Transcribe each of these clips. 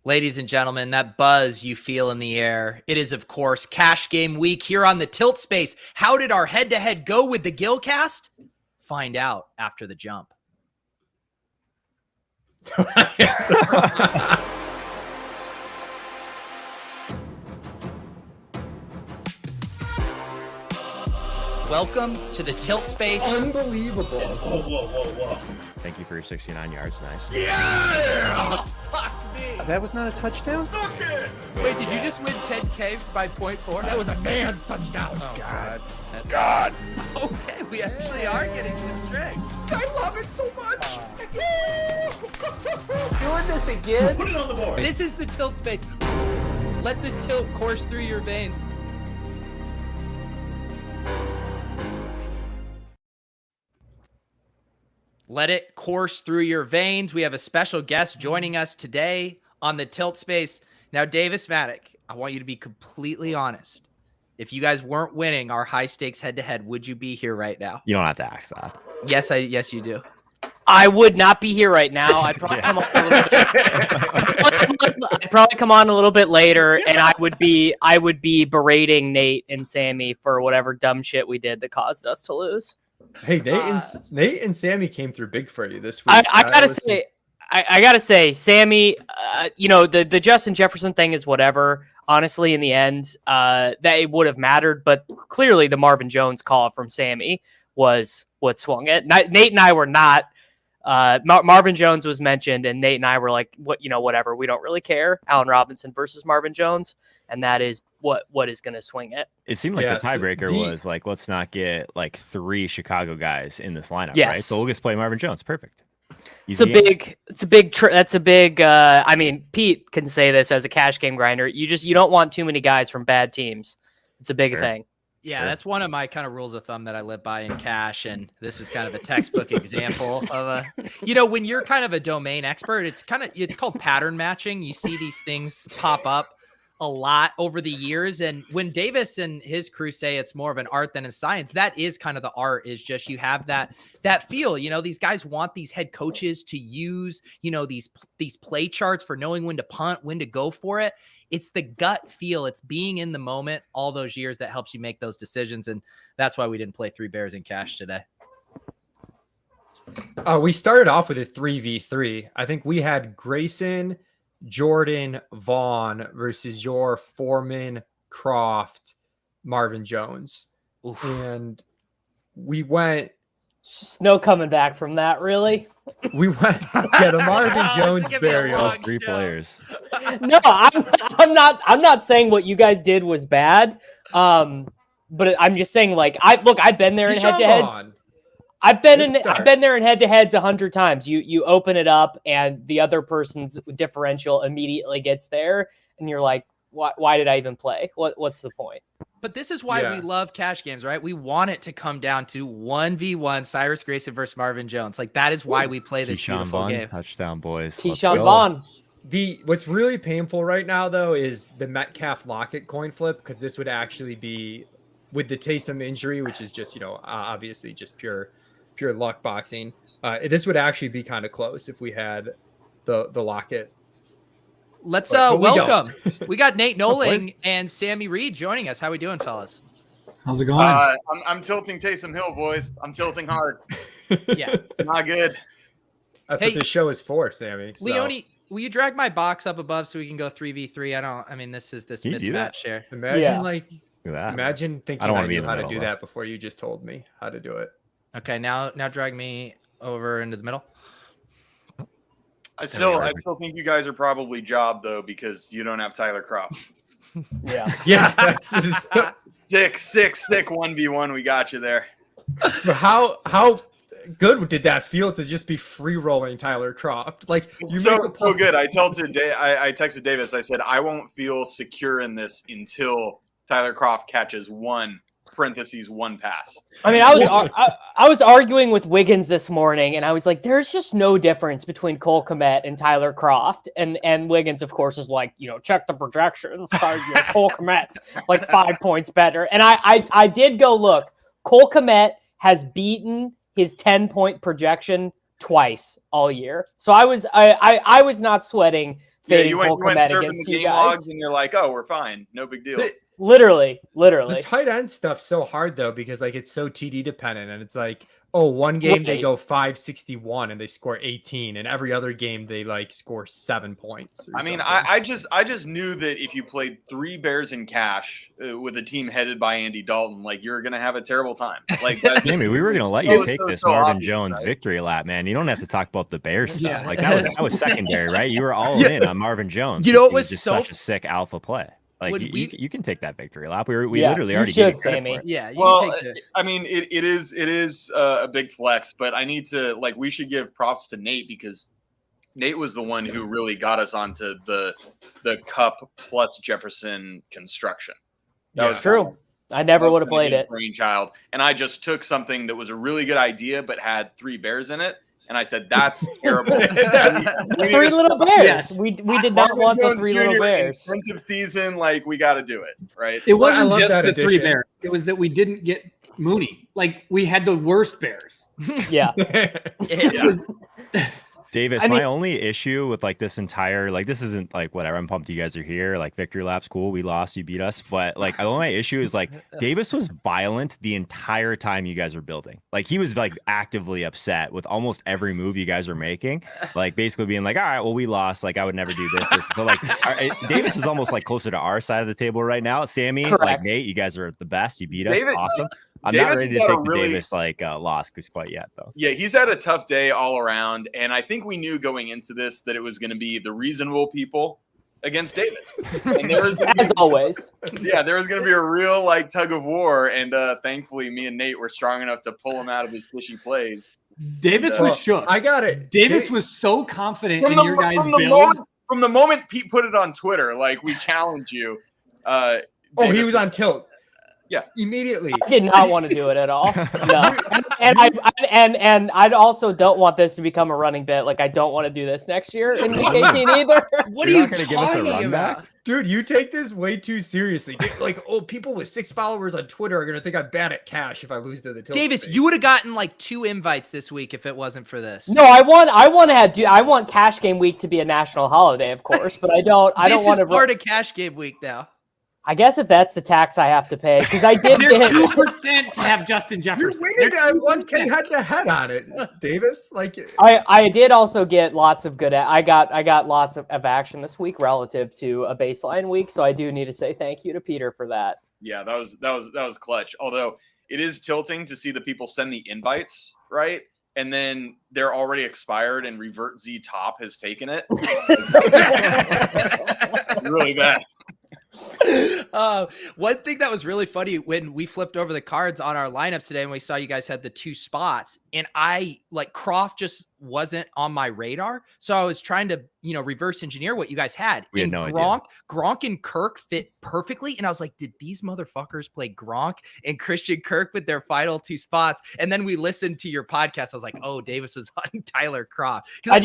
Ladies and gentlemen, that buzz you feel in the air, it is, of course, Cash Game Week here on the Tilt Space. How did our head-to-head go with the Gillcast? Find out after the jump. Welcome to the Tilt Space. Unbelievable. Whoa. Thank you for your 69 yards. Nice. Yeah! Fuck me. That was not a touchdown? Fuck it! Wait, did you just win 10K by 0.4? That was a man's touchdown. Oh, God. God! Okay, we actually are getting some tricks. I love it so much. Doing this again? Put it on the board. This is the Tilt Space. Let the tilt course through your veins. Let it course through your veins. We have a special guest joining us today on the Tilt Space. Now, Davis Maddock, I want you to be completely honest. If you guys weren't winning our high stakes head to head, would you be here right now? You don't have to ask that. Yes, you do. I would not be here right now. I'd probably come on a little bit. I'd probably come on a little bit later, and I would be berating Nate and Sammy for whatever dumb shit we did that caused us to lose. Hey, Nate and Sammy came through big for you this week. I gotta say, Sammy, the Justin Jefferson thing is whatever. Honestly, in the end, that it would have mattered, but clearly the Marvin Jones call from Sammy was what swung it. Nate and I were not. Marvin Jones was mentioned, and Nate and I were like, whatever. We don't really care. Allen Robinson versus Marvin Jones, and that is what is going to swing it. It seemed like the tiebreaker was like, let's not get like 3 Chicago guys in this lineup, yes. right? So we'll just play Marvin Jones. Perfect. That's a big. I mean, Pete can say this as a cash game grinder. You don't want too many guys from bad teams. It's a big thing. Yeah, Sure. That's one of my kind of rules of thumb that I live by in cash. And this was kind of a textbook example of when you're kind of a domain expert, it's called pattern matching. You see these things pop up a lot over the years. And when Davis and his crew say it's more of an art than a science, that is kind of the art, is just you have that feel. These guys want these head coaches to use, these play charts for knowing when to punt, when to go for it. It's the gut feel. It's being in the moment all those years that helps you make those decisions. And that's why we didn't play 3 Bears in cash today. We started off with a 3v3. I think we had Grayson, Jordan, Vaughn versus your Foreman, Croft, Marvin Jones. Oof. And we went. Just no coming back from that, really. We went the Marvin Jones burial. Those 3 players. No, I'm not saying what you guys did was bad. But I'm just saying, like, I've been there in head-to-heads. I've been there in head-to-heads 100 times. You open it up and the other person's differential immediately gets there, and you're like, why did I even play? What's the point? But this is why we love cash games, right? We want it to come down to 1v1 Cyrus Grayson versus Marvin Jones. Like, that is why we play this beautiful game. Touchdown, boys. Keyshawn Vaughn. What's really painful right now, though, is the Metcalf Lockett coin flip, because this would actually be with the Taysom injury, which is just, obviously just pure luck boxing. This would actually be kind of close if we had the Lockett. Let's welcome. We got Nate Noling and Sammy Reed joining us. How we doing, fellas? How's it going? I'm tilting Taysom Hill, boys. I'm tilting hard. Yeah. Not good. That's what this show is for, Sammy. So. Leone, will you drag my box up above so we can go 3v3? This mismatch here. Imagine thinking I knew how to do that before you just told me how to do it. Okay, now drag me over into the middle. I still think you guys are probably jobbed, though, because you don't have Tyler Croft. Yeah. That's sick 1v1. We got you there. But how good did that feel to just be free rolling Tyler Croft? Like, so good. I texted Davis. I said I won't feel secure in this until Tyler Croft catches one pass. I mean, I was arguing with Wiggins this morning, and I was like, "There's just no difference between Cole Kmet and Tyler Croft." And Wiggins, of course, is like, check the projections. Cole Kmet like 5 points better. And I did go look. Cole Kmet has beaten his 10-point projection twice all year. So I was not sweating Yeah, fading you went Cole Kmet surfing against the you game guys. logs, and you're like, oh, we're fine, no big deal. Literally. The tight end stuff's so hard though, because like it's so TD dependent, and it's like, oh, one game they Right. go 561 and they score 18, and every other game they like score 7 points. I mean, something. I just knew that if you played 3 Bears in cash with a team headed by Andy Dalton, like you're gonna have a terrible time. Like that's Sammy, we were gonna let you take this Marvin Jones victory lap, man. You don't have to talk about the Bears stuff. Yeah. Like that was secondary, right? You were all in on Marvin Jones. You know, it He was just so such a sick alpha play. Like When you can take that victory lap. We Yeah, literally you already should, gave you credit Sammy. for it. Yeah, you Well, can take the. I mean, it is a big flex, but I need to we should give props to Nate, because Nate was the one who really got us onto the Cup plus Jefferson construction. That was True. I never would have played his it. brainchild, and I just took something that was a really good idea but had 3 Bears in it, and I said that's terrible. We need 3 to little stop- bears. Yes. We did not Marvin want the Jones 3 little Jr. bears. In front of season, like we got to do it, right? It Well, I wasn't love just that the 3 addition. Bears. It was that we didn't get Mooney. Like we had the worst Bears. Yeah. It was- Davis, I mean- my only issue with like this entire, like this isn't like whatever. I'm pumped you guys are here. Like victory lap's cool. We lost, you beat us. But like the only issue is like Davis was violent the entire time you guys were building. Like he was like actively upset with almost every move you guys were making. Like basically being like, all right, well we lost. Like I would never do this. So like Davis is almost like closer to our side of the table right now. Sammy, like Correct. Nate, you guys are the best. You beat us. David- Awesome. I'm Davis not ready has to had a take the really- Davis like loss quite yet though. Yeah, he's had a tough day all around, and I think we knew going into this that it was going to be the reasonable people against Davis. And there was gonna As always. there was going to be a real like tug of war, and thankfully me and Nate were strong enough to pull him out of his fishy plays. Davis was shook. I got it. Davis was so confident in your guys' from the build. from the moment Pete put it on Twitter, like we challenge you. Oh, he Davis- was on tilt. Yeah. Immediately. I did not want to do it at all. No. And I also don't want this to become a running bit. Like I don't want to do this next year in week 18 either. What You're are you not gonna give us a talking run about? back? Dude, you take this way too seriously. Dude, like, oh, people with 6 followers on Twitter are gonna think I'm bad at cash if I lose to the tilt Davis, space. you would have gotten like 2 invites this week if it wasn't for this. No, I want cash game week to be a national holiday, of course, but I don't this want is to part of cash game week now. I guess if that's the tax I have to pay, because I did They're get 2% to have Justin You're Jefferson. winning They're at 1K 2%. head to head on it, Davis. Like, I did also get lots of good. I got lots of action this week relative to a baseline week, so I do need to say thank you to Peter for that. Yeah, that was clutch. Although it is tilting to see the people send the invites, right? And then they're already expired and Revert Z Top has taken it. Really bad. One thing that was really funny when we flipped over the cards on our lineups today and we saw you guys had the 2 spots, and I like Croft just wasn't on my radar. So I was trying to, reverse engineer what you guys had. We had And no idea. Gronk and Kirk fit perfectly. And I was like, did these motherfuckers play Gronk and Christian Kirk with their final 2 spots? And then we listened to your podcast. I was like, oh, Davis was on Tyler Croft. I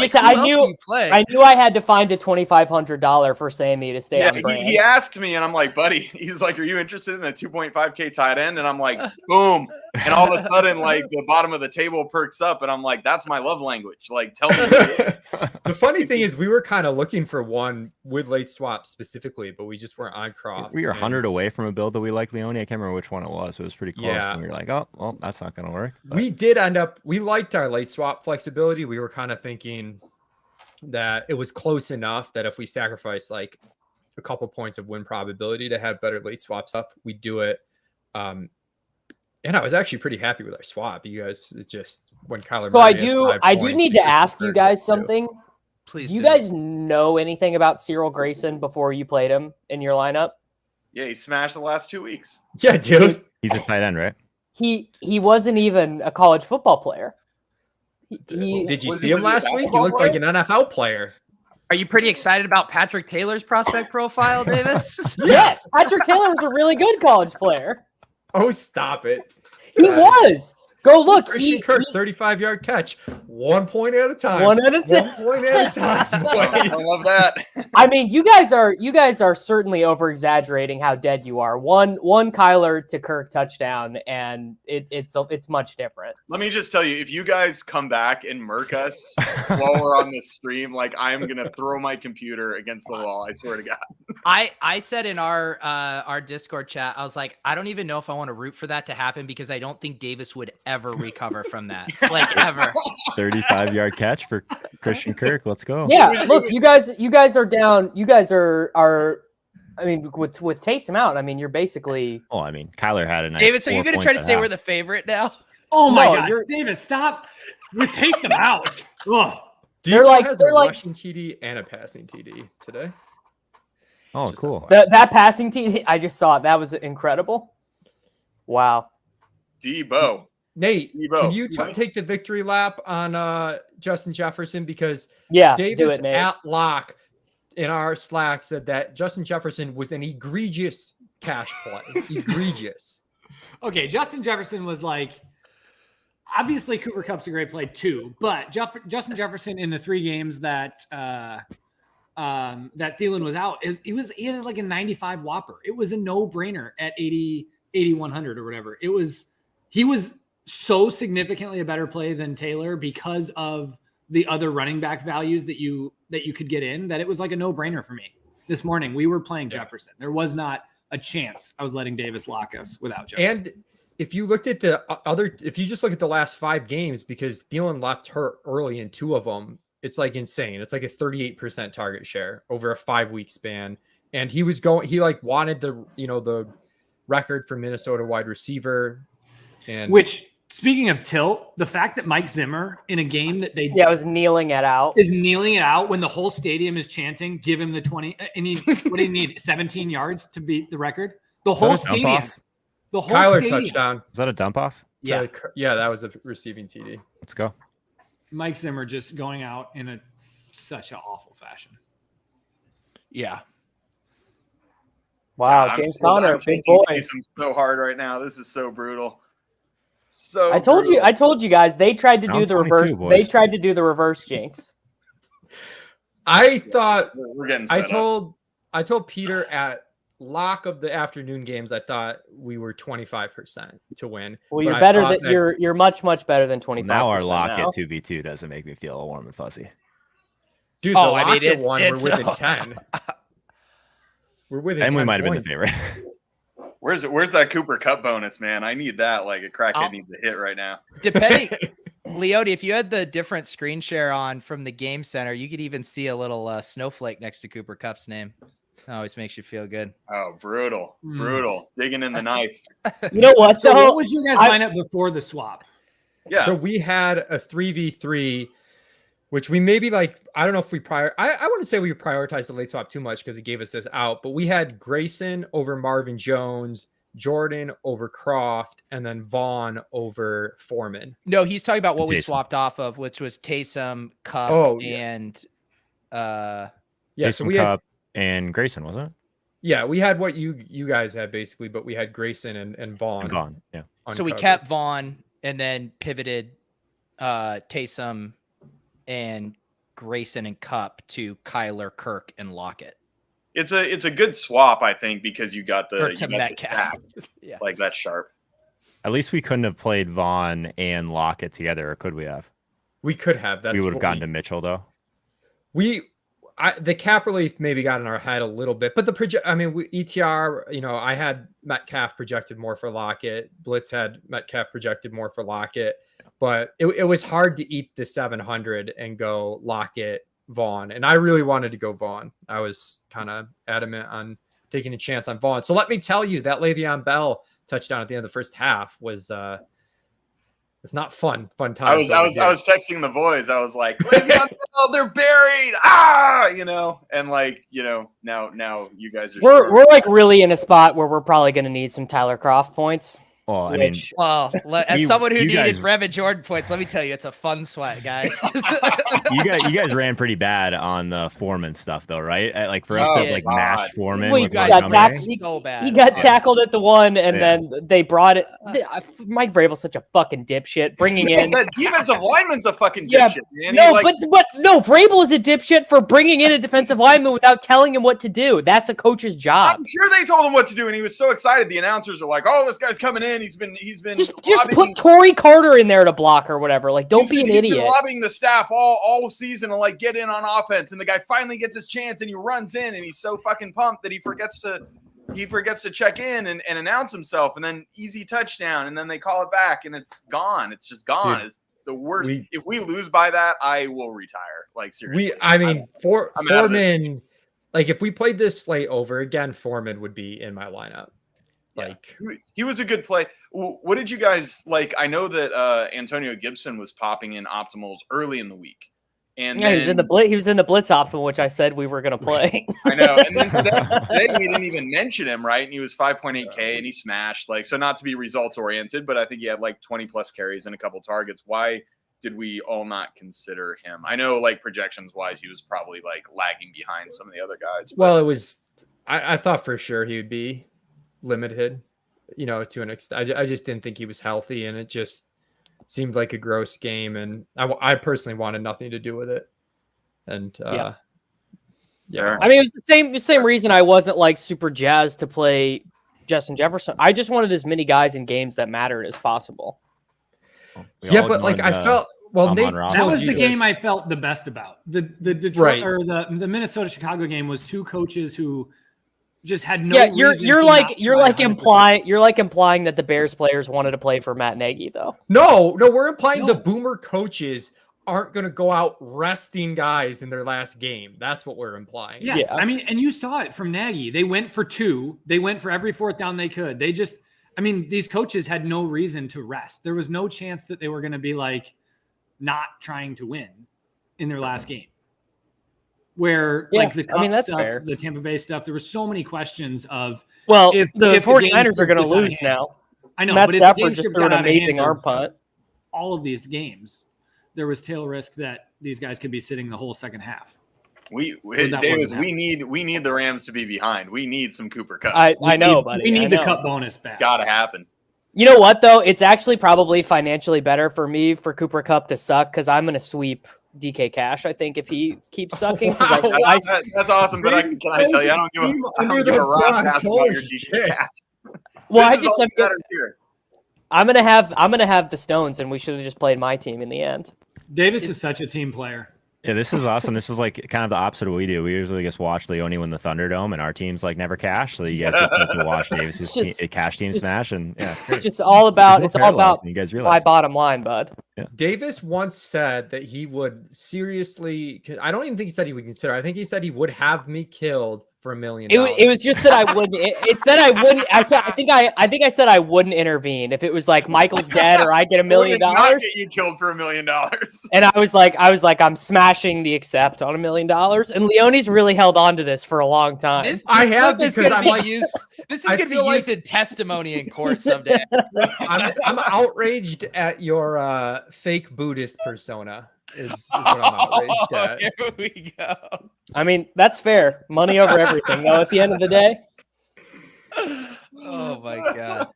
knew I had to find a $2,500 for Sammy to stay on brand. He asked me, and I'm like, buddy, he's like, are you interested in a 2.5K tight end? And I'm like, boom. And all of a sudden, like the bottom of the table perks up, and I'm like, that's my love language. Like, tell me. the funny thing is, we were kind of looking for one with late swap specifically, but we just weren't on Croft. We were 100 away from a build that we like Leone. I can't remember which one it was, but it was pretty close. Yeah. And we were like, oh, well, that's not going to work. But We did end up, we liked our late swap flexibility. We were kind of thinking that it was close enough that if we sacrifice like a couple points of win probability to have better late swap stuff, we do it. And I was actually pretty happy with our swap. You guys, it just when Kyler. So Murray I had do 5 I do points, need we to took ask the you third guys too. something. Please Do you guys know anything about Cyril Grayson before you played him in your lineup? Yeah, he smashed the last 2 weeks. Yeah, dude. he's a tight end, right? He wasn't even a college football player. He Did you Was see he him last week? He basketball looked like an NFL player. Are you pretty excited about Patrick Taylor's prospect profile, Davis? Yes, Patrick Taylor was a really good college player. Oh, stop it. He was. Go look. Christian Kirk, 35-yard catch. 1 point at a time. One at a time. 1 point at a time. I love that. I mean, you guys are certainly over exaggerating how dead you are. One Kyler to Kirk touchdown, and it's much different. Let me just tell you, if you guys come back and murk us while we're on this stream, like I'm gonna throw my computer against the wall. I swear to God. I said in our Discord chat, I was like, I don't even know if I want to root for that to happen because I don't think Davis would ever recover from that, like ever. 35-yard catch for Christian Kirk. Let's go. Yeah, look, you guys are down. You guys are. I mean, with Taysom out, I mean, you're basically. Oh, I mean, Kyler had a nice. Davis, are you going to try to say half. we're the favorite now? Oh my No, gosh, David, stop! We taste them out. Ugh. They're Debo like- has they're a like- rushing TD and a passing TD today. Oh, Just cool. FYI. That passing team, I just saw it. That was incredible. Wow. Debo. Nate, Debo. can you take the victory lap on Justin Jefferson? Because Yeah, do Davis it, Nate. at lock in our Slack said that Justin Jefferson was an egregious cash play. Egregious. Okay, Justin Jefferson was like, obviously Cooper Kupp's a great play too, but Justin Jefferson in the 3 games that that Thielen was out, he had like a 95 whopper. It was a no-brainer at 8,100 or whatever. He was so significantly a better play than Taylor because of the other running back values that you could get in, that it was like a no-brainer for me. This morning we were playing Jefferson. There was not a chance I was letting Davis lock us without Jefferson. And if you looked at if you just look at the last 5 games, because Thielen left hurt early in 2 of them, it's like insane. It's like a 38% target share over a 5-week span. And he like wanted the record for Minnesota wide receiver. And Which, speaking of tilt, the fact that Mike Zimmer in a game that they was kneeling it out. is kneeling it out when the whole stadium is chanting, give him the 20, and what do you need? 17 yards to beat the record? The whole that a dump stadium. off? The whole Kyler stadium. touchdown. Was that a dump off? Yeah. Yeah, that was a receiving TD. Let's go. Mike Zimmer just going out in such an awful fashion. Yeah. Wow, I'm James so- I'm Conner, big taking boy. Taysom so hard right now. This is so brutal. So I told you guys they tried to do Round the 22, reverse. boys. They tried to do the reverse jinx. I thought we're getting I set up. told Peter at lock of the afternoon games, I thought we were 25% to win. Well, But you're I better thought than you're much better than 25%. Now our lock at 2v2 doesn't make me feel all warm and fuzzy. Dude, the Oh, I mean, lock at it's- one, it's- we're within 10. We're within And 10 we might have been the points. favorite. Where's that Cooper Cup bonus, man? I need that like a crackhead I'll- needs a hit right now. Depending, Leone, if you had the different screen share on from the game center, you could even see a little snowflake next to Cooper Kupp's name. That always makes you feel good. Oh, brutal. Digging in the knife. You know what? So though? what was your guys' I- lineup before the swap? Yeah. So we had a 3v3, which we maybe like, I don't know if we I wouldn't say we prioritized the late swap too much because it gave us this out, but we had Grayson over Marvin Jones, Jordan over Croft, and then Vaughn over Foreman. No, he's talking about what we Taysom. swapped off of, which was Taysom, Cup, Oh, yeah. and Yeah, Taysom so we had, Cup and Grayson, wasn't it? yeah, we had what you guys had basically, but we had Grayson and Vaughn. And gone. Yeah. so we uncovered. kept Vaughn and then pivoted Taysom and Grayson and Cup to Kyler, Kirk, and Lockett. It's a good swap, I think, because you got Or the, to you got the Metcalf. stack. Yeah. Like that's sharp. At least we couldn't have played Vaughn and Lockett together, or could we have? We could have. That's we would have what gotten to Mitchell though. the cap relief maybe got in our head a little bit, but ETR, I had Metcalf projected more for Lockett. Blitz had Metcalf projected more for Lockett, but it was hard to eat the 700 and go Lockett, Vaughn. And I really wanted to go Vaughn. I was kind of adamant on taking a chance on Vaughn. So let me tell you that Le'Veon Bell touchdown at the end of the first half was it's not fun I times. was texting the boys. I was like, "Oh, they're buried!" And like, now you guys are. We're like really in a spot where we're probably going to need some Tyler Croft points. Well, I mean, Which, Well, as You- someone who you needed guys- Brevin Jordan points, let me tell you, it's a fun sweat, guys. you guys ran pretty bad on the Foreman stuff, though, right? Like for us Oh, to like God. mash Foreman Well, with you guys got Montgomery. taxed. so bad. he got Yeah. tackled at the one, and Yeah. then they brought it. Mike Vrabel's such a fucking dipshit, bringing in. That defensive lineman's a fucking Yeah, dipshit, man. No, He, like, but no, Vrabel is a dipshit for bringing in a defensive lineman without telling him what to do. That's a coach's job. I'm sure they told him what to do, and he was so excited. The announcers are like, "Oh, this guy's coming in. He's been Just lobbying- put Torrey Carter in there to block or whatever. Like, don't be an he's been idiot. lobbying the staff all season to like get in on offense, and the guy finally gets his chance, and he runs in, and he's so fucking pumped that he forgets to check in and announce himself, and then easy touchdown, and then they call it back, and it's gone. It's just gone. Dude, It's the worst. If we lose by that, I will retire. Like seriously. I'm out of it. Foreman. Like if we played this slate over again, Foreman would be in my lineup. Like He was a good play. What did you guys like? I know that Antonio Gibson was popping in optimals early in the week, and Yeah, then, he was in the blitz optimal, which I said we were gonna play. I know. And then today we didn't even mention him, right? And he was 5.8K, and he smashed. Like, so not to be results oriented, but I think he had like 20 plus carries and a couple targets. Why did we all not consider him? I know, like projections wise, he was probably like lagging behind some of the other guys. well, it was. I thought for sure he would be limited, to an extent. I just didn't think he was healthy, and it just seemed like a gross game, and I personally wanted nothing to do with it. And yeah. I mean, it was the same reason I wasn't like super jazzed to play Justin Jefferson. I just wanted as many guys in games that mattered as possible. We Yeah, all but like joined, I felt well. Nate Amon-Ra. That told was you the game this. I felt the best about. The Detroit Right. or the Minnesota Chicago game was two coaches who just had no. Yeah, reason you're to like not you're try like 100%. implying that the Bears players wanted to play for Matt Nagy though. No, we're implying the No. boomer coaches aren't going to go out resting guys in their last game. That's what we're implying. Yes, Yeah. I mean, and you saw it from Nagy. They went for two. They went for every fourth down they could. These coaches had no reason to rest. There was no chance that they were going to be like not trying to win in their last game. Where Yeah, like the Cup that's stuff, fair. the Tampa Bay stuff, there were so many questions of Well, If the the 49ers game are going to gets out of lose hand. now. I know, Matt but if the Stafford game just script threw an got out of amazing hand arm of punt. all of these games, there was tail risk that these guys could be sitting the whole second half. that Davis, wasn't we need the Rams to be behind. We need some Cooper Cup. I know, need, buddy. We I need the know. Cup bonus back. Gotta happen. You know what though? It's actually probably financially better for me for Cooper Cup to suck because I'm going to sweep DK Cash. I think if he keeps sucking, 'cause Wow. That's awesome. But can I tell you, I don't give a rat's ass about your DK cash. well, I This is just all that matters here. I'm gonna have the Stones, and we should have just played my team in the end. Davis is such a team player. Yeah, this is awesome. This is like kind of the opposite of what we do. We usually just watch Leone win the Thunderdome, and our teams like never cash. So you guys get to watch Davis's cash team smash, and yeah, it's great. It's just all about There's no parallels, and you guys my realize. bottom line, bud. Davis once said that he would seriously. I don't even think he said he would consider. I think he said he would have me killed for $1 million. It was just that I wouldn't. It said I wouldn't. I think I said I wouldn't intervene if it was like Michael's dead or I get $1 million. Not get you killed for $1 million. And I was like, I'm smashing the accept on $1 million. And Leone's really held on to this for a long time. I have clip is because gonna I'm be like- used. This is I going to feel be like- used in testimony in court someday. I'm outraged at your fake Buddhist persona. Is what I'm outraged at. Here we go. I mean, that's fair. Money over everything, though. At the end of the day, Oh my god.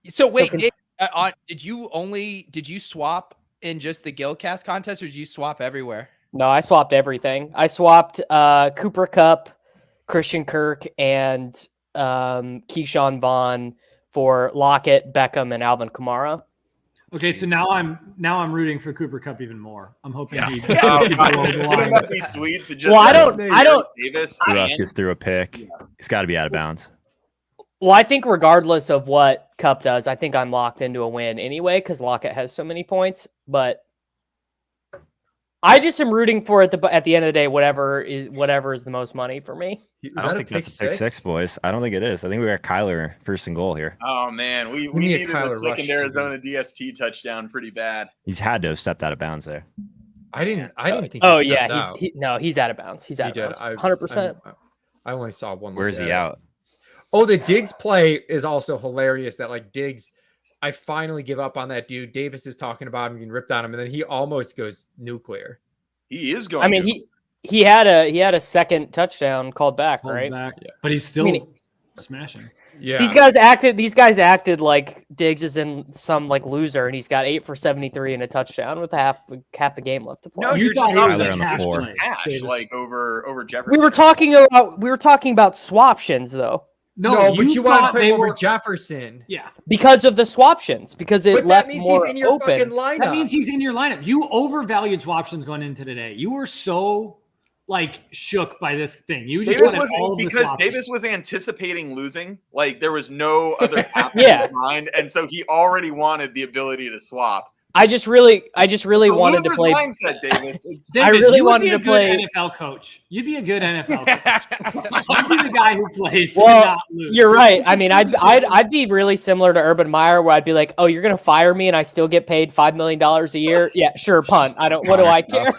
So wait, Dave, did you swap in just the Gillcast contest, or did you swap everywhere? no, I swapped everything. I swapped Cooper Kupp, Christian Kirk, and Keyshawn Vaughn for Lockett, Beckham, and Alvin Kamara. Okay, so now I'm rooting for Cooper Cup even more. I'm hoping he Oh, keep God. below the Wouldn't line. that be sweet to just Well, I don't. Davis Russ and- gets through a pick. He's got to be out of bounds. Well, I think regardless of what Cup does, I think I'm locked into a win anyway because Lockett has so many points. But I just am rooting for it at the end of the day. Whatever is the most money for me. Was I that don't a think pick that's a pick six, boys. I don't think it is. I think we got Kyler first and goal here. Oh man, we me a needed Kyler a second Rush Arizona DST touchdown pretty bad. He's had to have stepped out of bounds there. I didn't think. Oh he yeah, stepped out. he's out of bounds. He's out He of did. bounds. 100%. I only saw one. Where's look he at it. out? Oh, the Diggs play is also hilarious. That like Diggs, I finally give up on that dude. Davis is talking about him getting ripped on him, and then he almost goes nuclear. He is going. I mean, he had a second touchdown called back, right? Back. Yeah. But he's still smashing. Yeah, These guys acted like Diggs is in some like loser, and he's got 8 for 73 and a touchdown with half the game left to play. No, You thought he was a on the cash floor. play. Cash, like over Jefferson. We were talking about swaptions though, no, but you want to thought put they him over were- Jefferson. Yeah. because of the swaptions, because it But that left means more he's in your fucking open. lineup. That means he's in your lineup. You overvalued swaptions going into today. You were so like shook by this thing. You just wanted all of the because swaptions. Davis was anticipating losing. Like there was no other path Yeah. in his mind, and so he already wanted the ability to swap. I just really The wanted to loser's play. mindset, Davis. It's, I Davis, really you would wanted be a to good play- NFL coach. You'd be a good NFL coach. You'd be the guy who plays to Well, not lose. You're right. I mean, I'd be really similar to Urban Meyer, where I'd be like, "Oh, you're gonna fire me, and I still get paid $5 million a year? Yeah, sure, punt. I don't. What do I care?"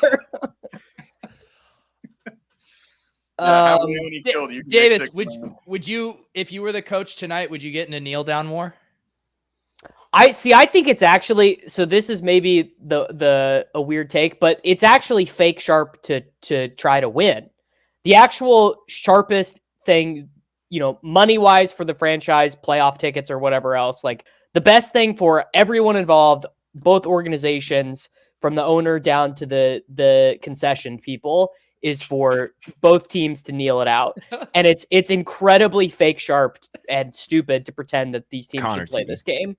when he killed you, Davis, six man. would you, if you were the coach tonight, would you get into kneel down more? I think it's actually, so this is maybe a weird take, but it's actually fake sharp to try to win. The actual sharpest thing, money wise for the franchise, playoff tickets or whatever else, like the best thing for everyone involved, both organizations, from the owner down to the concession people, is for both teams to kneel it out. And it's incredibly fake sharp and stupid to pretend that these teams should play this game.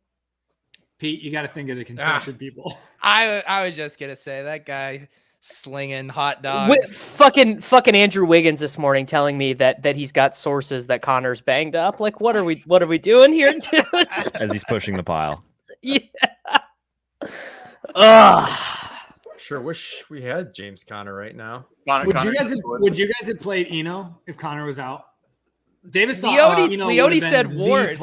Pete, you got to think of the concession people. I was just gonna say that guy slinging hot dogs. Fucking Andrew Wiggins this morning telling me that he's got sources that Connor's banged up. Like, what are we doing here, dude? As he's pushing the pile. Yeah. Ugh. Sure wish we had James Conner right now. Would you guys have played Eno if Connor was out? Davis Leone said Ward.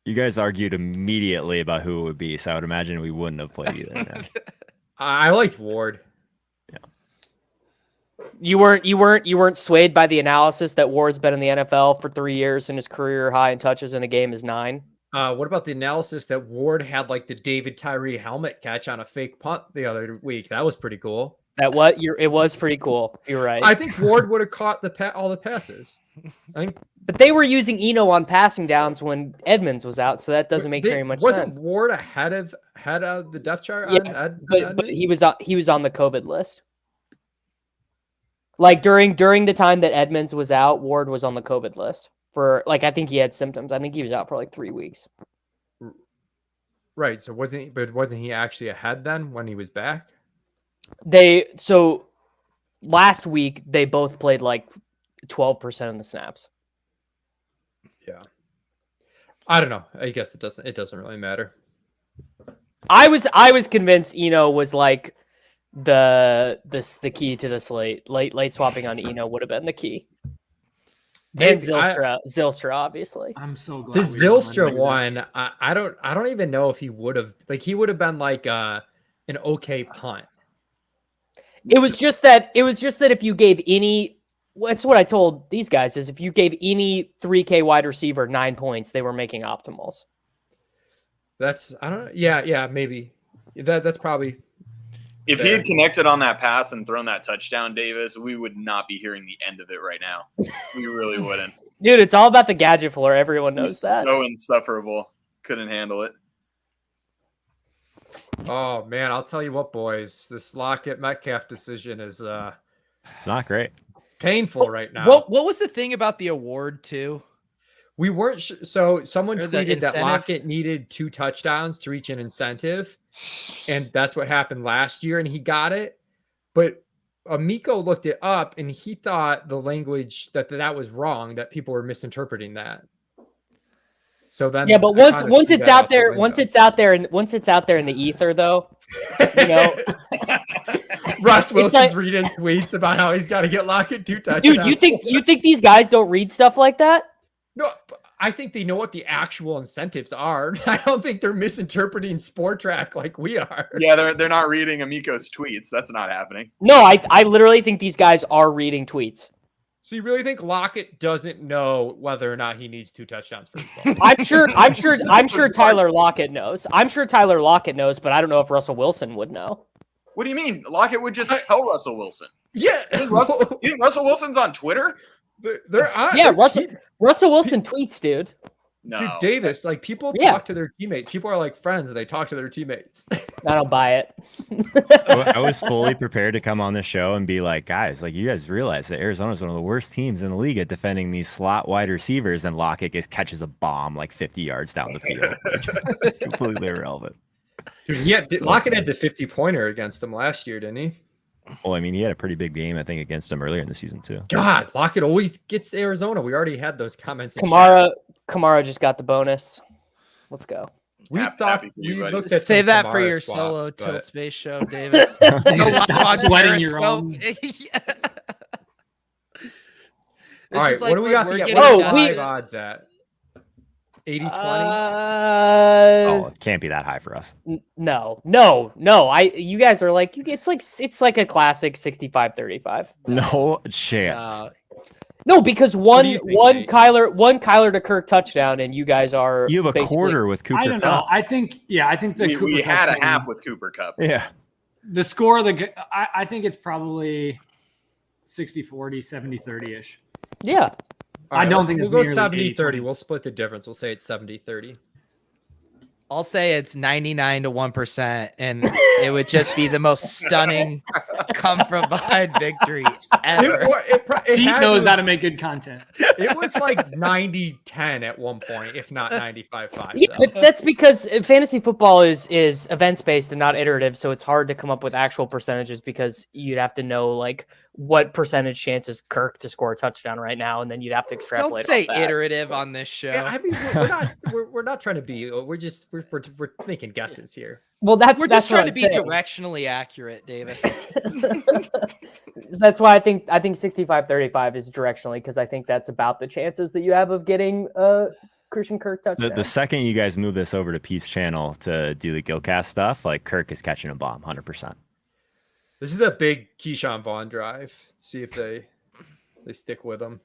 You guys argued immediately about who it would be, so I would imagine we wouldn't have played either. No. I liked Ward. You weren't swayed by the analysis that Ward's been in the NFL for 3 years and his career high in touches in a game is 9. What about the analysis that Ward had like the David Tyree helmet catch on a fake punt the other week? That was pretty cool. It was pretty cool. You're right. I think Ward would have caught all the passes. But they were using Eno on passing downs when Edmonds was out, so that doesn't make very much sense. Wasn't Ward ahead of the depth chart? Yeah, but he was on the COVID list. Like during the time that Edmonds was out, Ward was on the COVID list for I think he had symptoms. I think he was out for like 3 weeks. Right. So wasn't he actually ahead then when he was back? So last week they both played like 12% of the snaps. Yeah. I don't know. I guess it doesn't really matter. I was convinced Eno was like the key to the slate. Late swapping on Eno would have been the key. And Zylstra, obviously. I'm so glad the Zylstra one. I don't even know if he would have been like an okay punt. It was just that if you gave any, that's what I told these guys, is if you gave any 3K wide receiver 9 points, they were making optimals. Yeah, maybe. That's probably. If he had connected on that pass and thrown that touchdown, Davis, we would not be hearing the end of it right now. We really wouldn't. Dude, it's all about the gadget floor. Everyone knows that. So insufferable. Couldn't handle it. Oh man, I'll tell you what, boys. This Lockett Metcalf decision is it's not great. Painful right now. What was the thing about the award too? We weren't so someone Or the tweeted that incentive? Lockett needed 2 touchdowns to reach an incentive, and that's what happened last year, and he got it. But Amico looked it up, and he thought the language that was wrong, that people were misinterpreting that. So then, yeah, but once it's out there in the ether, though, Russ Wilson's reading tweets about how he's got to get Lockett 2 touchdowns. dude, you think these guys don't read stuff like that? No, I think they know what the actual incentives are. I don't think they're misinterpreting Sport Track like we are. Yeah, they're not reading Amico's tweets. That's not happening. No, I literally think these guys are reading tweets. So you really think Lockett doesn't know whether or not he needs 2 touchdowns for his ball? I'm sure Tyler Lockett knows. I'm sure Tyler Lockett knows, but I don't know if Russell Wilson would know. What do you mean? Lockett would just tell Russell Wilson. Yeah. You think Russell Wilson's on Twitter? They're on. Yeah, they're Russell Wilson tweets, dude. No. Dude, Davis, like people Yeah. talk to their teammates. People are like friends and they talk to their teammates. I don't buy it. I was fully prepared to come on the show and be like, guys, like you guys realize that Arizona is one of the worst teams in the league at defending these slot wide receivers, and Lockett just catches a bomb like 50 yards down the field. Like, completely irrelevant. Dude, yeah, Lockett had the 50-pointer against them last year, didn't he? Well, I mean, he had a pretty big game, I think, against them earlier in the season too. God, Lockett always gets Arizona. We already had those comments. in Kamara just got the bonus. Let's go. We Happy thought for you, we buddy. looked at Save some that for Kamara your swaps, solo but- tilt space show, Davis. Stop sweating your own. Yeah. All right, what do we got? we're What getting are down live to- odds at? 80-20? Oh, it can't be that high for us. No. You guys are like, it's like a classic 65-35. No chance. No, because do one you think, Nate? Kyler to Kirk touchdown, and you guys are. You have a basically- quarter with Cooper I don't Kupp. know. I think the Cooper We Kupp had a thing- half with Cooper Kupp. Yeah. The score of the I think it's probably 60-40, 70-30-ish. Yeah. All I don't think we'll it's go nearly 70-30. 80-20. We'll split the difference. We'll say it's 70-30. I'll say it's 99 to 1%, and it would just be the most stunning come from behind victory ever. Pete had knows to- how to make good content. It was like 90-10 at one point, if not 95-5. Yeah, though. but that's because fantasy football is events based and not iterative, so it's hard to come up with actual percentages because you'd have to know like what percentage chance is Kirk to score a touchdown right now, and then you'd have to extrapolate. Don't say off that. iterative on this show. Yeah, I mean, we're not trying to be. We're making guesses here. Well, We're just what trying to I'm be saying. directionally accurate, Davis. That's why I think 65-35 is directionally, because I think that's about the chances that you have of getting Christian Kirk touchdown. The second you guys move this over to Pete's channel to do the Gillcast stuff, like Kirk is catching a bomb, 100%. This is a big Keyshawn Vaughn drive. See if they stick with him.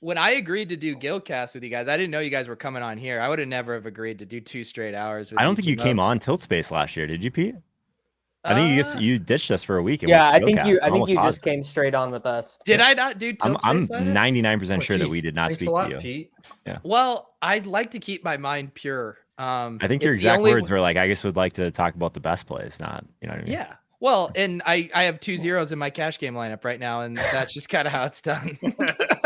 When I agreed to do Gillcast with you guys, I didn't know you guys were coming on here. I would have never have agreed to do 2 straight hours. With I don't each think you of came those. on Tilt Space last year, did you, Pete? I think you ditched us for a week. and Yeah, went I to think Gillcast. you. I I'm think you almost just came straight on with us. Did I not do Tilt I'm Space on it? 99% Oh, sure that we geez. did not Thanks speak a lot, to you. Pete. Well, I'd like to keep my mind pure. I think your it's the exact only- words were like, I just would like to talk about the best plays, not, you know what I mean? Yeah. Well, and I have 2 zeros in my cash game lineup right now, and that's just kind of how it's done.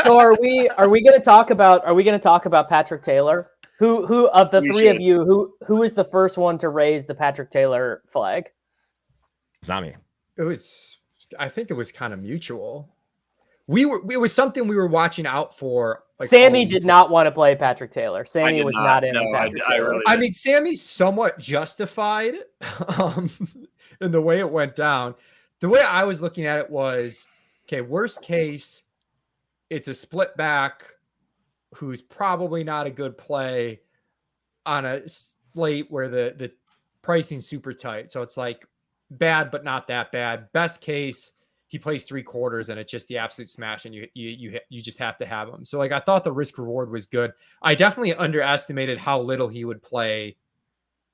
So are we going to talk about Patrick Taylor? Who of the We three of should. you who is the first one to raise the Patrick Taylor flag? It's not me. I think it was kind of mutual. It was something we were watching out for. Like, Sammy all did not want to play Patrick Taylor. Sammy did was not. not in No, on Patrick I Taylor. really I mean, Sammy's somewhat justified in the way it went down. The way I was looking at it was, okay, worst case, it's a split back who's probably not a good play on a slate where the pricing's super tight. So it's like bad, but not that bad. Best case, he plays 3 quarters and it's just the absolute smash, and you just have to have him. So like I thought the risk reward was good. I definitely underestimated how little he would play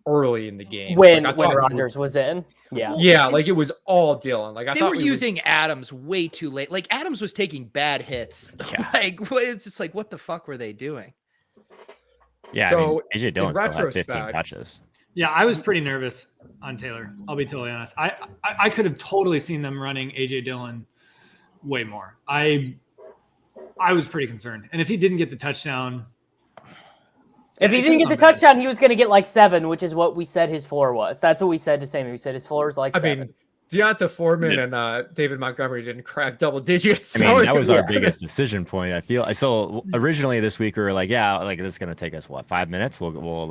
early in the game. When Like, I thought he would- Rodgers was in. Yeah. yeah, like it was all Dylan. Like I They thought were we using Adams way too late. Like Adams was taking bad hits. Yeah. Like it's just like, what the fuck were they doing? Yeah, So, I mean, AJ Dillon still had 15 retrospect- touches. Yeah, I was pretty nervous on Taylor. I'll be totally honest. I could have totally seen them running AJ Dillon way more. I was pretty concerned. And if he didn't get the touchdown, If he didn't get the touchdown, he was going to get like 7, which is what we said his floor was. That's what we said to Sammy. We said his floor is like I 7. mean, Deonta Foreman and David Montgomery didn't crack double digits. I mean, so that was it- our biggest decision point. I feel so. Originally this week we were like, yeah, like this is gonna take us 5 minutes. We'll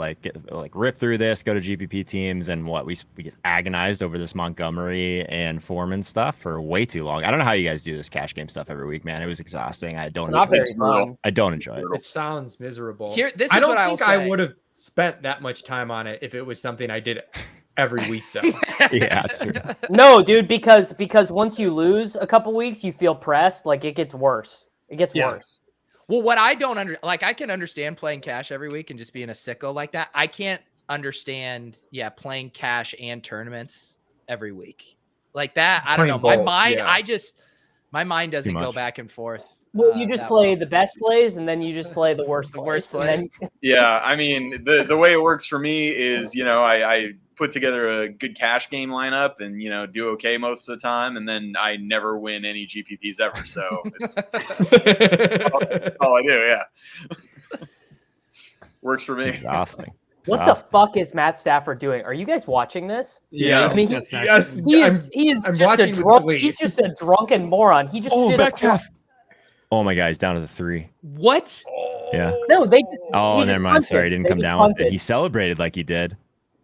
rip through this, go to GPP teams, and we just agonized over this Montgomery and Foreman stuff for way too long. I don't know how you guys do this cash game stuff every week, man. It was exhausting. I It's don't. not enjoy very it. fun. I don't enjoy it. It sounds miserable. Here, this is I don't what I will think I say. would have spent that much time on it if it was something I did every week though. Yeah, that's true. No, dude, because once you lose a couple weeks, you feel pressed. Like it gets worse. It gets worse. Well, what I don't like, I can understand playing cash every week and just being a sicko like that. I can't understand, playing cash and tournaments every week like that. I don't know. My mind, my mind doesn't go back and forth. Well, you just play the best plays, and then you just play the worst plays. Yeah, I mean, the way it works for me is, I put together a good cash game lineup and, do okay most of the time, and then I never win any GPPs ever. So it's all I do. Yeah, works for me. Exhausting. What the fuck is Matt Stafford doing? Are you guys watching this? Yeah, I mean, yes. He's just a drunken moron. He just did Metcalf. Oh my God, he's down to the 3. What? Yeah. No, they. Oh, never mind. Sorry, he didn't come down with it. He celebrated like he did.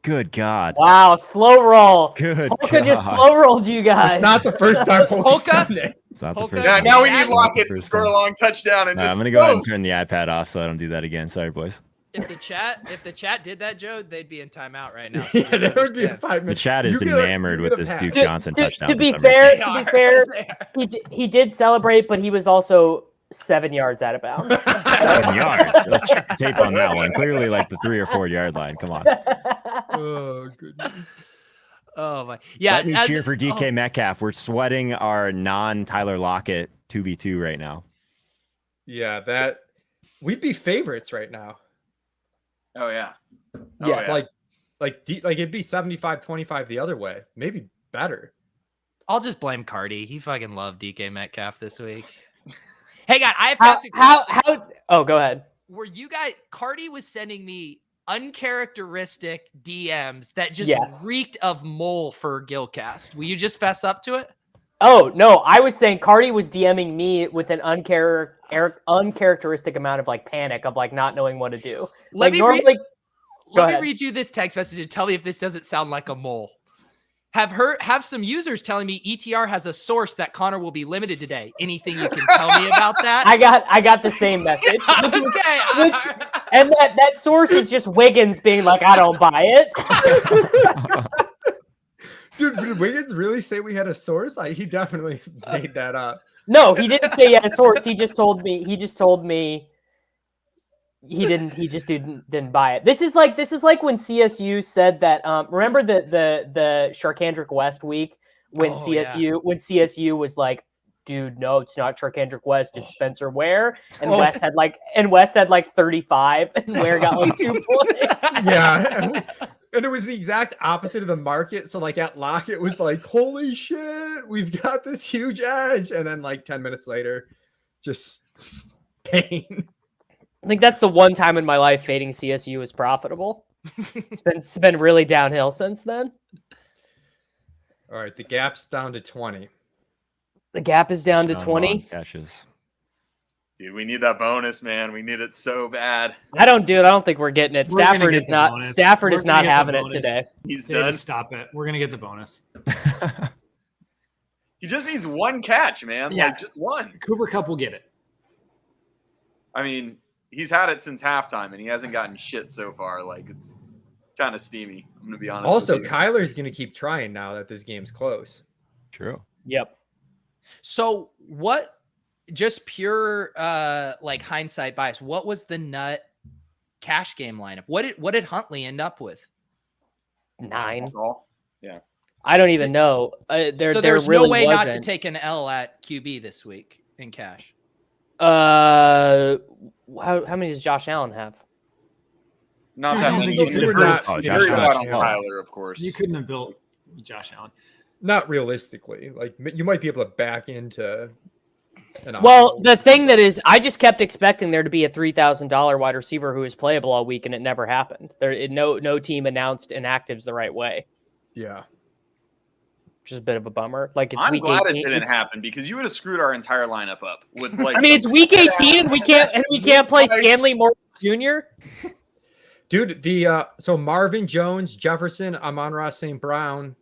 Good God. Wow, slow roll. Good Holka God. just slow rolled you guys. It's not the first time Holka. It's not the first Yeah, time. now we need Lockett to score a long touchdown. And I'm gonna go ahead and turn the iPad off so I don't do that again. Sorry, boys. If the chat did that, Joe, they'd be in timeout right now. Yeah, there would be 5 minutes. The chat is enamored with this Duke Johnson touchdown. To be fair, he did celebrate, but he was also 7 yards out of bounds. 7 yards. Let's check the tape on that one. Clearly, like the 3 or 4 yard line. Come on. Oh goodness. Oh my. Yeah. Let me cheer for DK Metcalf. We're sweating our non-Tyler Lockett 2v2 right now. Yeah, that we'd be favorites right now. Oh yeah. Yeah, like it'd be 75-25 the other way. Maybe better. I'll just blame Cardi. He fucking loved DK Metcalf this week. Hey, guys, I have to ask you a question. How? Oh, go ahead. Were you guys? Cardi was sending me uncharacteristic DMs that just reeked of mole for Gillcast. Will you just fess up to it? Oh no, I was saying Cardi was DMing me with an uncharacteristic amount of like panic of like not knowing what to do. Let me read you this text message and tell me if this doesn't sound like a mole. Have some users telling me ETR has a source that Connor will be limited today. Anything you can tell me about that? I got the same message. And that source is just Wiggins being like, I don't buy it. Dude, did Wiggins really say we had a source? He definitely made that up. No, he didn't say he had a source. He just told me he didn't buy it. This is like when CSU said that remember the Sharkandrick West week when CSU was like, dude, no, it's not Sharkandrick West, it's Spencer Ware. And West had like 35 and Ware got like 2 points. Yeah. And it was the exact opposite of the market. So like at lock, it was like, holy shit, we've got this huge edge. And then like 10 minutes later, just pain. I think that's the one time in my life fading CSU is profitable. It's been really downhill since then. All right, the gap's down to 20. The gap is down to 20. Catches. Dude, we need that bonus, man. We need it so bad. I don't think we're getting it. Stafford is not having it today. He's done. Stop it. We're gonna get the bonus. He just needs one catch, man. Yeah. Like just one. Cooper Kupp will get it. I mean, he's had it since halftime and he hasn't gotten shit so far. Like it's kind of steamy. I'm gonna be honest. Also, Kyler's gonna keep trying now that this game's close. True. Yep. So what? Just pure like hindsight bias. What was the nut cash game lineup? What did Huntley end up with? 9. Yeah. I don't even know. There's really no way wasn't. not to take an L at QB this week in cash. How many does Josh Allen have? Not I that don't many. think you could Very have hard on Kyler, of course. You couldn't have built Josh Allen. Not realistically. Like you might be able to back into Well, the thing that is, I just kept expecting there to be a $3,000 wide receiver who is playable all week, and it never happened. No team announced inactives the right way. Yeah. Which is a bit of a bummer. Like I'm week glad 18. it didn't happen because you would have screwed our entire lineup up with like. I mean, it's week 18 and we can't play Stanley Moore Jr. Dude, so Marvin Jones, Jefferson, Amon-Ra St. Brown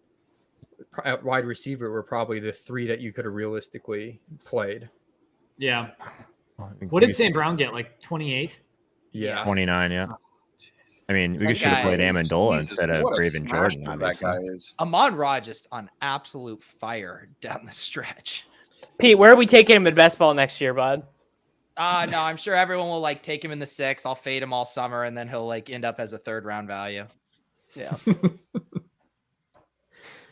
at wide receiver were probably the 3 that you could have realistically played. Yeah. What did St. Brown get? Like 28? Yeah. 29, yeah. I mean, we That should have played guy- Amendola Jesus, instead of what a Braven smash Jordan, that obviously. guy is. Amon-Ra just on absolute fire down the stretch. Pete, where are we taking him in best ball next year, bud? No, I'm sure everyone will like take him in the 6. I'll fade him all summer, and then he'll like end up as a 3rd round value. Yeah.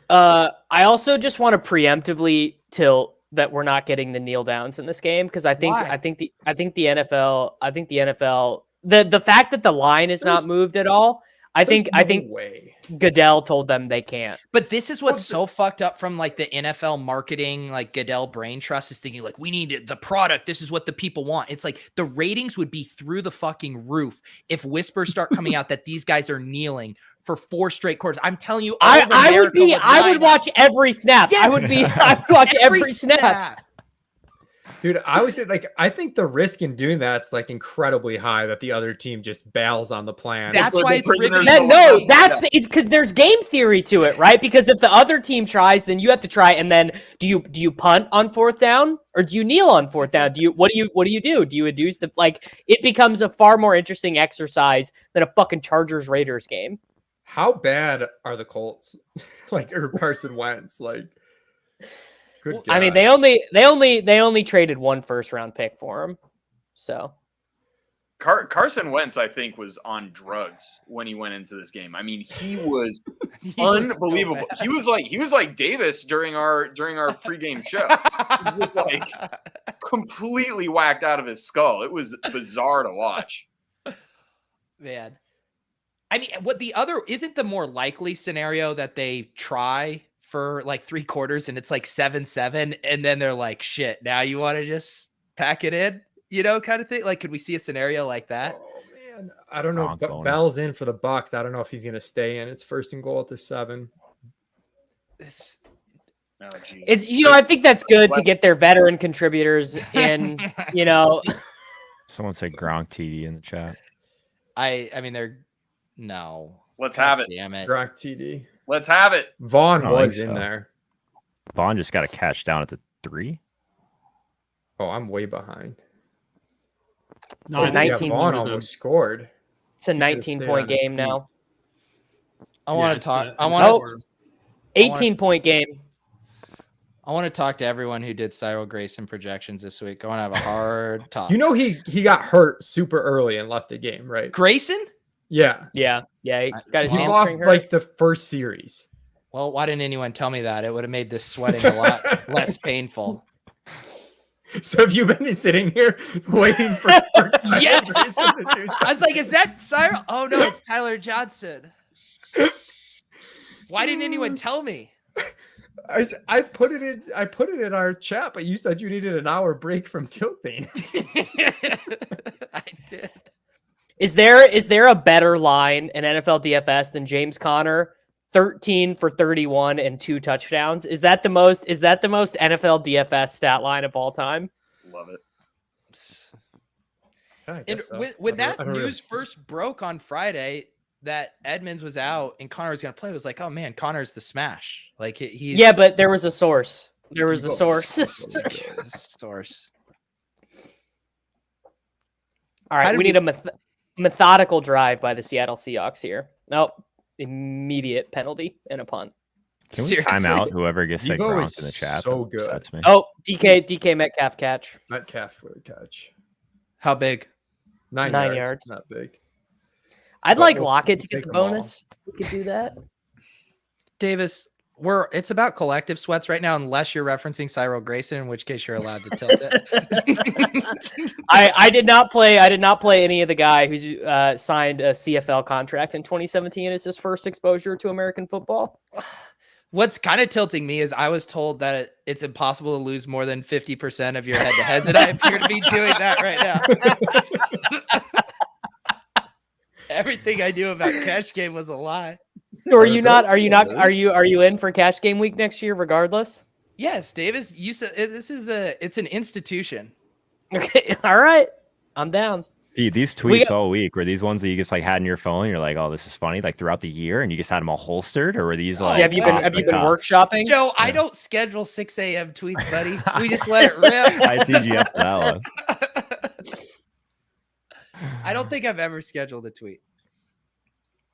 I also just want to preemptively tilt that we're not getting the kneel downs in this game because I think Why? the NFL the fact that the line is not moved at all. I think way. Goodell told them they can't. But this is what's so fucked up from like the NFL marketing, like Goodell brain trust is thinking like, we need the product. This is what the people want. It's like the ratings would be through the fucking roof if whispers start coming out that these guys are kneeling for 4 straight quarters. I'm telling you, I would watch every snap. Yes! I would watch every snap. Dude, I think the risk in doing that's like incredibly high that the other team just bails on the plan. That's Or why the it's prisoners riveting. don't- It's because there's game theory to it, right? Because if the other team tries, then you have to try. And then do you punt on 4th down or do you kneel on 4th down? What do you do? Do you induce the it becomes a far more interesting exercise than a fucking Chargers Raiders game. How bad are the Colts? Or Carson Wentz? Good I mean, God. they only traded 1 first-round pick for him. So Carson Wentz, I think, was on drugs when he went into this game. I mean, he was He looks so unbelievable. bad. He was like Davis during our pregame show. He was like completely whacked out of his skull. It was bizarre to watch. Man. I mean, isn't the more likely scenario that they try for like 3 quarters and it's like 7-7 and then they're like, shit, now you want to just pack it in, kind of thing? Like, could we see a scenario like that? Oh man, I don't know. Gronk bonus. Bell's in for the Bucks. I don't know if he's gonna stay in. It's 1st and goal at the 7. This- Oh, geez. it's I think that's good to get their veteran contributors in. Someone said Gronk TD in the chat. I mean, no. Let's have it. Damn it. Gronk TD. Let's have it. Vaughn I don't was think in so. there. Vaughn just got a catch down at the 3. Oh, I'm way behind. So Yeah, 19 Vaughn more than- almost scored. It's a He could've stayed 19-point on his game feet. now. I want it's to talk. the- I want to. 18-point game. I want to talk to everyone who did Cyril Grayson projections this week. I want to have a hard talk. He got hurt super early and left the game, right? Grayson? Yeah. Yeah, he got his He lost hamstring hurt. the first series. Well, why didn't anyone tell me that? It would have made this sweating a lot less painful. So have you been sitting here waiting for Yes! Grayson to do I was like, is that Cyril? Oh no, it's Tyler Johnson. Why didn't anyone tell me? I put it in our chat, but you said you needed an hour break from tilting. I did. Is there a better line in NFL DFS than James Conner, 13 for 31 and 2 touchdowns? Is that the most NFL DFS stat line of all time? Love it. I And guess so. when I that don't really- news first broke on Friday that Edmonds was out and Connor was going to play, it was like, oh man, Connor's the smash. Like he's Yeah, but there was a source. There was a Oh, source. source. All How right, did we need a methodical drive by the Seattle Seahawks here. Nope. Immediate penalty and a punt. Can we Seriously? time out whoever gets like Debo Gronk is in the chat? so That good. upsets me. Oh, DK Metcalf catch. Metcalf for the catch. How big? 9 9 yards. yards. Not big. I'd But like we'll Lockett to take get the them all. bonus. We could do that. Davis, it's about collective sweats right now, unless you're referencing Cyril Grayson, in which case you're allowed to tilt it. I did not play any of the guy who's signed a CFL contract in 2017 as his first exposure to American football. What's kind of tilting me is I was told that it's impossible to lose more than 50% of your head-to-heads, and I appear to be doing that right now. Everything I knew about cash game was a lie. So are you in for cash game week next year regardless? Yes, Davis, you said it's an institution. Okay, all right. I'm down. Pete, these tweets all week were these ones that you just like had in your phone. You're like, oh, this is funny. Like throughout the year, and you just had them all holstered, or were these like? have you been workshopping? Joe, I don't schedule 6 a.m. tweets, buddy. We just let it rip. I teed you up for that one. I don't think I've ever scheduled a tweet.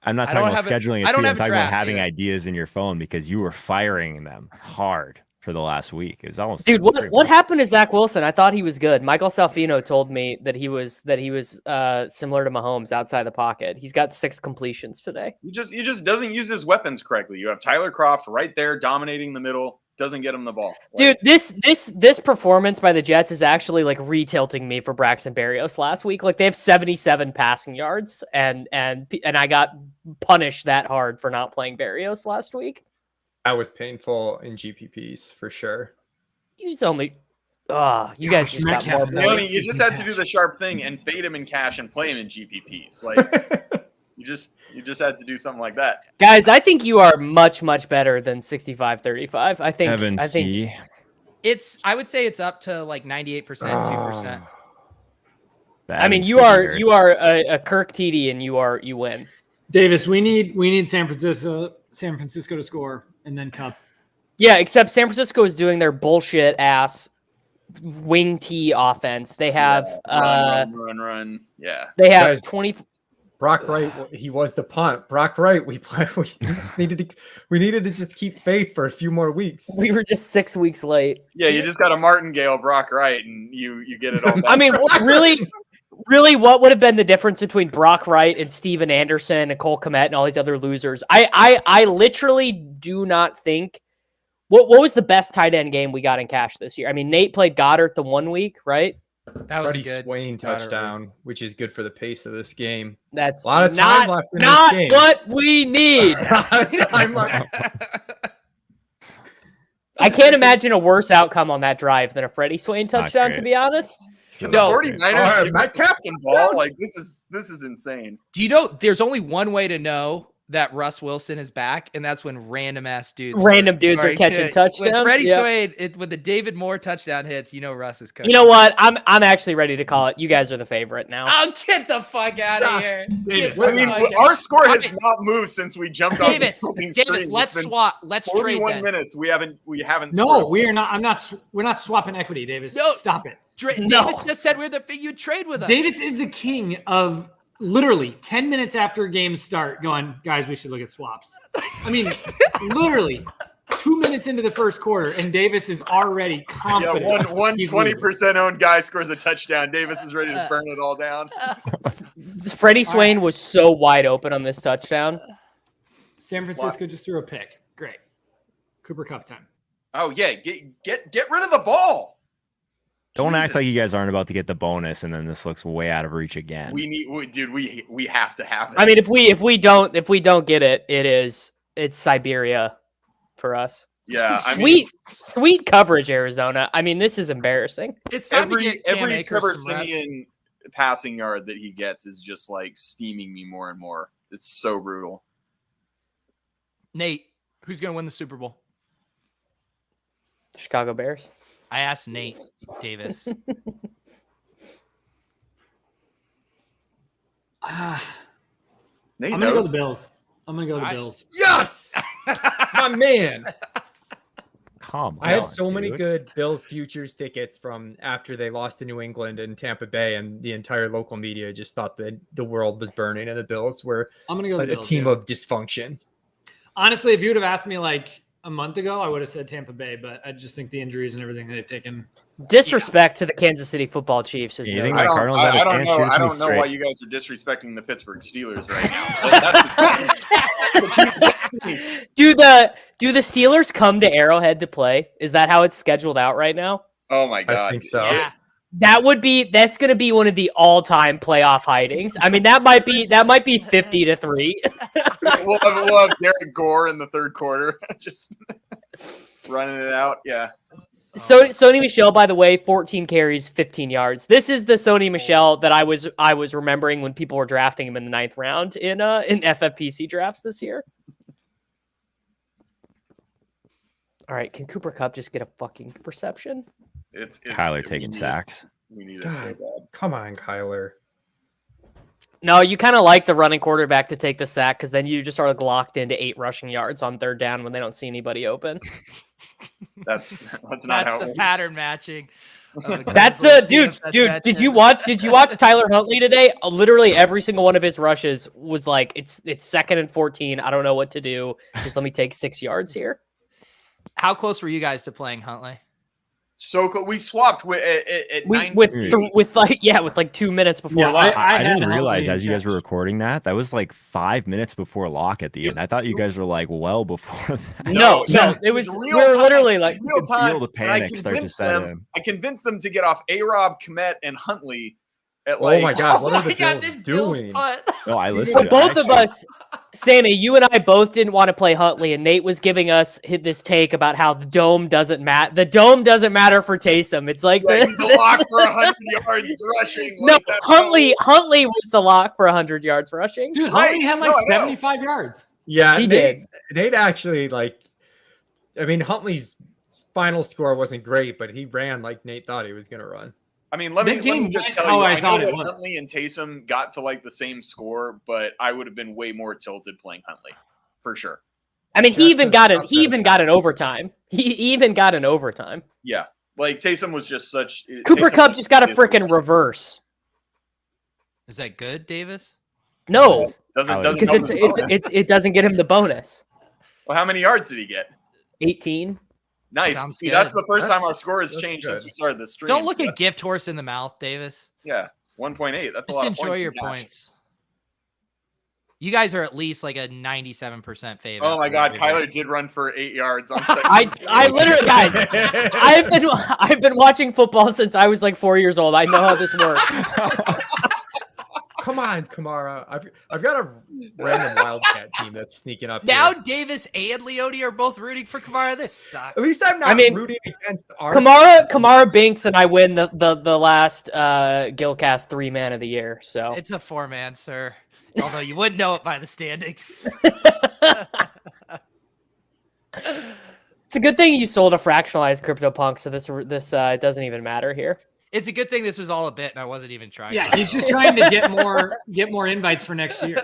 I'm not I talking don't about have it- scheduling it. I don't I'm have talking about drafts having yet. ideas in your phone because you were firing them hard for the last week. It was almost Dude, pretty what much- happened to Zach Wilson? I thought he was good. Michael Salfino told me that he was similar to Mahomes outside the pocket. He's got 6 completions today. He just doesn't use his weapons correctly. You have Tyler Kroft right there dominating the middle, doesn't get him the ball. Dude, this performance by the Jets is actually like re-tilting me for Braxton Berrios last week. Like they have 77 passing yards, and I got punished that hard for not playing Berrios last week. That was painful in GPPs for sure. He's only, you guys just got Metcalf more. and Leone, you just had to do the sharp thing and fade him in cash and play him in GPPs. Like you just had to do something like that. Guys, I think you are much better than 65-35. I think. Evan I think. C. I would say it's up to like 98%, 2%. I mean, Evan you C. are here. you are a Kirk TD, and you win. Davis, we need San Francisco to score and then Cup. Yeah, except San Francisco is doing their bullshit ass wing T offense. They have Run. Yeah. they have Guys, 20. Brock Wright, he was the punt. Brock Wright, we just needed to just keep faith for a few more weeks. We were just 6 weeks late. Yeah, you just got a martingale Brock Wright and you get it all back. I mean, really, what would have been the difference between Brock Wright and Steven Anderson and Cole Kmet and all these other losers? I literally do not think. What was the best tight end game we got in cash this year? I mean, Nate played Goddard the 1 week, right? That was Freddie good. Swain Goddard touchdown, which is good for the pace of this game. That's A lot of time not, left in not this game. what we need. I can't imagine a worse outcome on that drive than a Freddie Swain It's not touchdown, to great. be honest. Can No. the 49ers Alright, give Metcalf? a fucking ball? Like this is insane. Do you know there's only one way to know that Russ Wilson is back, and that's when random dudes are catching touchdowns. When Freddie Yep. Swain, with the David Moore touchdown hits, you know Russ is coming. You know what? I'm actually ready to call it. You guys are the favorite now. Oh, get the fuck out of here! Get I the mean, fuck out. our score has Okay. not moved since we jumped on Davis, let's swap. Let's trade 41 then. minutes. We haven't. No, scored. we are not. We're not swapping equity, Davis. No. Stop it. No. Davis just said we're the you'd trade with us. Davis is the king of literally 10 minutes after games start going, guys, we should look at swaps. I mean, literally 2 minutes into the first quarter, and Davis is already confident. Yeah, one he's 20% owned guy scores a touchdown. Davis is ready to burn it all down. Freddie Swain was so wide open on this touchdown. San Francisco just threw a pick. Great. Cooper Cup time. Oh yeah, get rid of the ball. Don't act like Jesus. you guys aren't about to get the bonus, and then this looks way out of reach again. We have to have it. I mean, if we don't get it, it's Siberia for us. yeah, I mean, Sweet coverage, Arizona. I mean, this is embarrassing. It's time to every get Cam Akers Trevor some reps. Siemian passing yard that he gets is just like steaming me more and more. It's so brutal. Nate, who's gonna win the Super Bowl? Chicago Bears. I asked Nate Davis. Nate I'm going to go knows. to the Bills. I'm going to go to the Bills. Yes, my man. Come I had on, so many dude. good Bills futures tickets from after they lost to New England and Tampa Bay, and the entire local media just thought that the world was burning and the Bills were I'm going to go to a the Bills. team yeah. of dysfunction. Honestly, if you would have asked me like a month ago, I would have said Tampa Bay, but I just think the injuries and everything they've taken. Disrespect to the Kansas City Football Chiefs is You no think right. my Cardinals have a I don't chance? know. Shoot it I to me don't know why straight. you guys are disrespecting the Pittsburgh Steelers right now. Do the Steelers come to Arrowhead to play? Is that how it's scheduled out right now? Oh my god! I think so. Yeah. That's going to be one of the all-time playoff hidings. I mean, that might be 50-3. We'll have Derek Gore in the third quarter, just running it out. Yeah. So Sony Michel, by the way, 14 carries, 15 yards. This is the Sony Michel that I was remembering when people were drafting him in the 9th round in FFPC drafts this year. All right, can Cooper Kupp just get a fucking perception? Kyler taking sacks. We need it so bad. Come on, Kyler. No, you kind of like the running quarterback to take the sack because then you just are locked into 8 rushing yards on 3rd down when they don't see anybody open. That's not That's how it the works. pattern matching. That's the dude. Did you watch Tyler Huntley today? Literally every single one of his rushes was like, it's 2nd and 14. I don't know what to do. Just let me take 6 yards here. How close were you guys to playing Huntley? So cool. We swapped with at with like 2 minutes before. Yeah, lock. I didn't had realize Huntley as you guys were catch. recording that was like 5 minutes before lock at the end. I thought you guys were like well before that. No, it was. We were literally like, real could time. feel the and I panic start to convinced set them- in. I convinced them to get off A-Rob, Komet, and Huntley at Oh like. my God, what are the God, Bills this Bills doing? punt. No, I listened. well, both of us, Sammy, you and I both didn't want to play Huntley, and Nate was giving us this take about how the dome doesn't matter. The dome doesn't matter for Taysom. It's like Yeah, he's a lock for 100 yards rushing. No, Like, that's Huntley was the lock for 100 yards rushing. Dude, Right. Huntley had No, like I know. 75 yards. Yeah, He Nate actually Huntley's final score wasn't great, but he ran like Nate thought he was gonna run. I mean, let me That game just went tell how you. I I know thought it that would. Huntley and Taysom got to like the same score, but I would have been way more tilted playing Huntley for sure. I mean, he That's even a got it. tough He even got an overtime. He even got an overtime. Yeah, like Taysom was just such. Cooper Taysom Kupp was just got a just- freaking reverse. Is that good, Davis? No, doesn't because help his bonus. it doesn't get him the bonus. Well, how many yards did he get? 18. Nice. Sounds See, good. that's the first time That's- our score has that's changed good. since we started the stream. Don't look so a gift horse in the mouth, Davis. yeah, 1.8. That's a Just lot. enjoy of your in cash. points. You guys are at least like a 97% favorite. Oh my God, Kyler did run for 8 yards on second. I literally, guys, I've been watching football since I was like 4 years old. I know how this works. Come on, Kamara. I've got a random Wildcat team that's sneaking up Now here. Davis and Leone are both rooting for Kamara. This sucks. At least I'm not rooting against our Kamara Binks and I win the last Gillcast 3-man of the year. So It's a 4-man, sir. Although you wouldn't know it by the standings. it's a good thing you sold a fractionalized CryptoPunk, so this it doesn't even matter here. It's a good thing this was all a bit and I wasn't even trying. Yeah, he's just trying to get more invites for next year.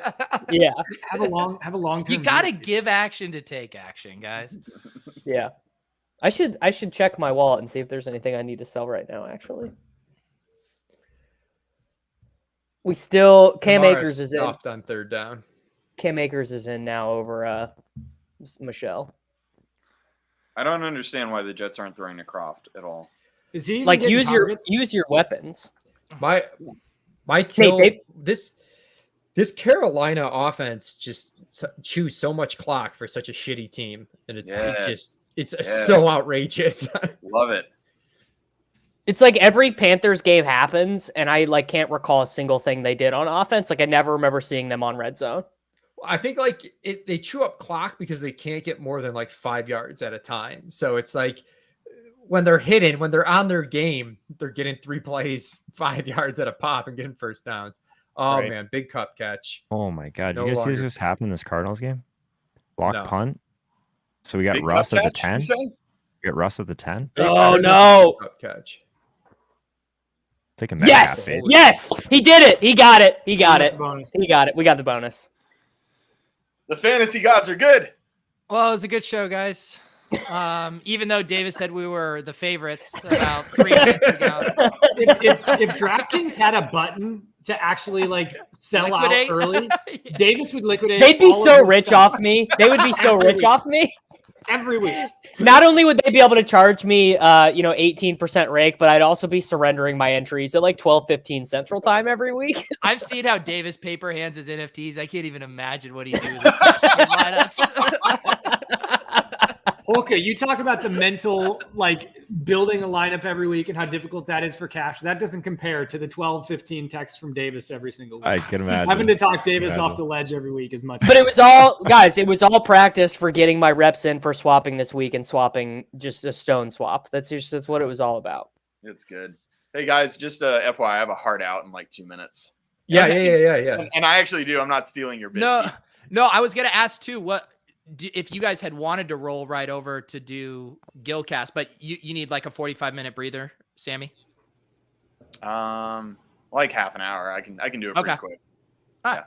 Yeah, Have a long term. You got to give action to take action, guys. yeah. I should check my wallet and see if there's anything I need to sell right now. Actually, we still Cam Kamara Akers is in. stuffed on third down. Cam Akers is in now over Michelle. I don't understand why the Jets aren't throwing to Croft at all. Is he even Like getting use targets? your weapons. My till they- this Carolina offense just chews so much clock for such a shitty team, and it's so outrageous. Love it. It's like every Panthers game happens, and I like can't recall a single thing they did on offense. Like I never remember seeing them on red zone. I think like they chew up clock because they can't get more than like 5 yards at a time. So it's like when they're hitting, when they're on their game, they're getting 3 plays, 5 yards at a pop and getting first downs. Oh Right. man, big cup catch. Oh my God! No Did you guys see longer- what's happened in this Cardinals game? Block No. punt. So we got Big Russ cup at the catch, 10. you say? We got Russ at the 10. Big Oh, Cardinals no. big cup catch. Take a Yes, Metcalf. yes, he did it. He got it. He got it. Bonus. He got it. We got the bonus. The fantasy gods are good. Well, it was a good show, guys. Even though Davis said we were the favorites about 3 minutes ago. If DraftKings had a button to actually like sell Liquidate? out early, Davis would liquidate. They'd be all of so his rich stuff off me. They would be so rich off me. every week. Not only would they be able to charge me 18% rake, but I'd also be surrendering my entries at like 12:15 Central Time every week. I've seen how Davis paper hands his NFTs. I can't even imagine what he do with his cash game lineups. Holka, you talk about the mental, like building a lineup every week and how difficult that is for cash. That doesn't compare to the 12-15 texts from Davis every single week. I can imagine. Having to talk Davis Imagine. off the ledge every week is much. But it was all, guys, it was all practice for getting my reps in for swapping this week and swapping just a stone swap. That's what it was all about. It's good. Hey guys, just FYI, I have a hard out in like 2 minutes. Yeah. And I actually do. I'm not stealing your bit. No, I was going to ask too, if you guys had wanted to roll right over to do Gillcast, but you need like a 45-minute breather, Sammy? Like half an hour. I can do it pretty Okay. quick. All right.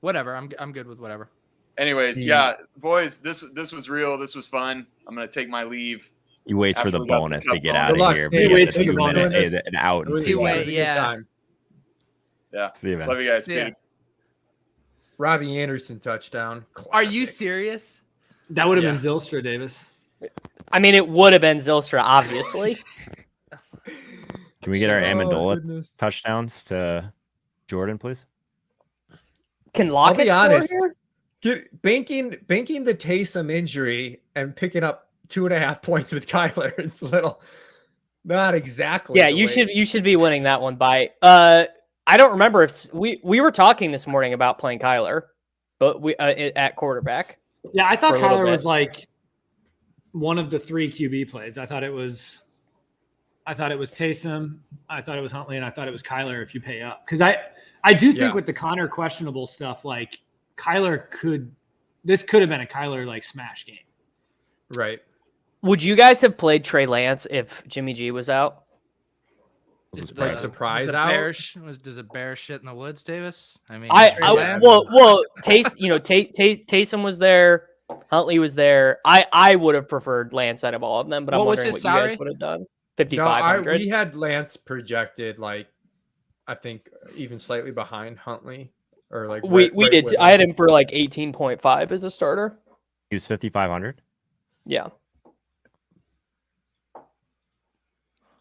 Whatever. I'm good with whatever. Anyways, yeah, boys, this was real. This was fun. I'm gonna take my leave. He waits for After the we got the bonus cup to get bonus. out Good of luck, here. Steve. But you Waits get for the the 2 minutes bonus. and out. It was, Two-way, it was a good yeah. time. Yeah. See you, man. Love you guys. Yeah. Dude. Robbie Anderson touchdown. Are you Classic. serious? That would have Yeah. been Zylstra, Davis. I mean, it would have been Zylstra, obviously. Can we get our Oh, Amendola goodness. touchdowns to Jordan, please? Can I'll Lockett be score honest. here? Banking the Taysom injury and picking up 2.5 points with Kyler is a little not exactly. Yeah, the you way- should be winning that one by. I don't remember if we were talking this morning about playing Kyler, but we at quarterback. Yeah, I thought For a little Kyler was bit. like one of the 3 QB plays. I thought it was Taysom, I thought it was Huntley, and I thought it was Kyler if you pay up. Because I do think Yeah. with the Connor questionable stuff, like Kyler could have been a Kyler like smash game. Right. Would you guys have played Trey Lance if Jimmy G was out? Is Like the- surprise does a out? does a bear shit in the woods, Davis? I mean, I Trey Lance? well, Taysom was there, Huntley was there. I would have preferred Lance out of all of them, but I'm What was wondering his what you guys salary? would have done. No, 5,500. we had Lance projected like I think even slightly behind Huntley or like We right did. with I had him. him for like 18.5 as a starter. He was 5,500. Yeah.